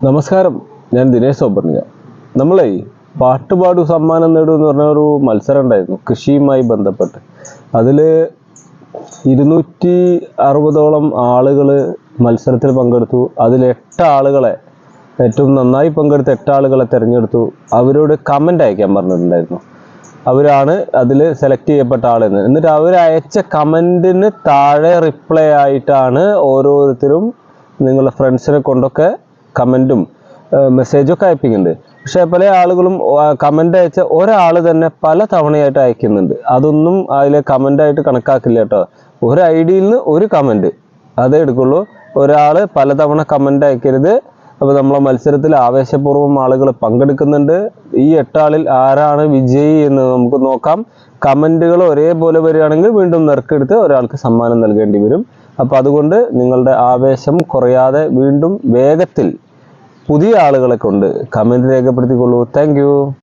നമസ്കാരം, ഞാൻ ദിനേശ് സോബർണിയ. നമ്മളെ പാട്ടുപാടു സമ്മാനം നേടും എന്ന് പറഞ്ഞ ഒരു മത്സരം ഉണ്ടായിരുന്നു കൃഷിയുമായി ബന്ധപ്പെട്ട്. അതിൽ 260ഓളം ആളുകൾ മത്സരത്തിൽ പങ്കെടുത്തു. അതിൽ 8 ആളുകളെ, ഏറ്റവും നന്നായി പങ്കെടുത്ത 8 ആളുകളെ തിരഞ്ഞെടുത്തു. അവരോട് കമൻ്റ് അയക്കാൻ പറഞ്ഞിട്ടുണ്ടായിരുന്നു. അവരാണ് അതിൽ സെലക്ട് ചെയ്യപ്പെട്ട ആളെന്ന്. എന്നിട്ട് അവരയച്ച കമൻറ്റിന് താഴെ റിപ്ലൈ ആയിട്ടാണ് ഓരോരുത്തരും നിങ്ങളുടെ ഫ്രണ്ട്സിനെ കൊണ്ടൊക്കെ കമൻറ്റും മെസ്സേജൊക്കെ അയപ്പിക്കുന്നുണ്ട്. പക്ഷേ പല ആളുകളും കമൻ്റ് അയച്ച ഒരാൾ തന്നെ പല തവണയായിട്ട് അയക്കുന്നുണ്ട്. അതൊന്നും അതിലെ കമൻ്റായിട്ട് കണക്കാക്കില്ല കേട്ടോ. ഒരു ഐഡിയിൽ നിന്ന് ഒരു കമൻറ്റ് അതേ എടുക്കുള്ളൂ. ഒരാൾ പലതവണ കമൻ്റ് അയക്കരുത്. അപ്പോൾ നമ്മളെ മത്സരത്തിൽ ആവേശപൂർവ്വം ആളുകൾ പങ്കെടുക്കുന്നുണ്ട്. ഈ 8 ആളിൽ ആരാണ് വിജയി എന്ന് നമുക്ക് നോക്കാം. കമൻറ്റുകൾ ഒരേപോലെ വരികയാണെങ്കിൽ വീണ്ടും നറുക്കെടുത്ത് ഒരാൾക്ക് സമ്മാനം നൽകേണ്ടി വരും. അപ്പോൾ അതുകൊണ്ട് നിങ്ങളുടെ ആവേശം കുറയാതെ വീണ്ടും വേഗത്തിൽ പുതിയ ആളുകളെ കൊണ്ട് കമൻറ്റ് രേഖപ്പെടുത്തിക്കൊള്ളൂ. Thank you.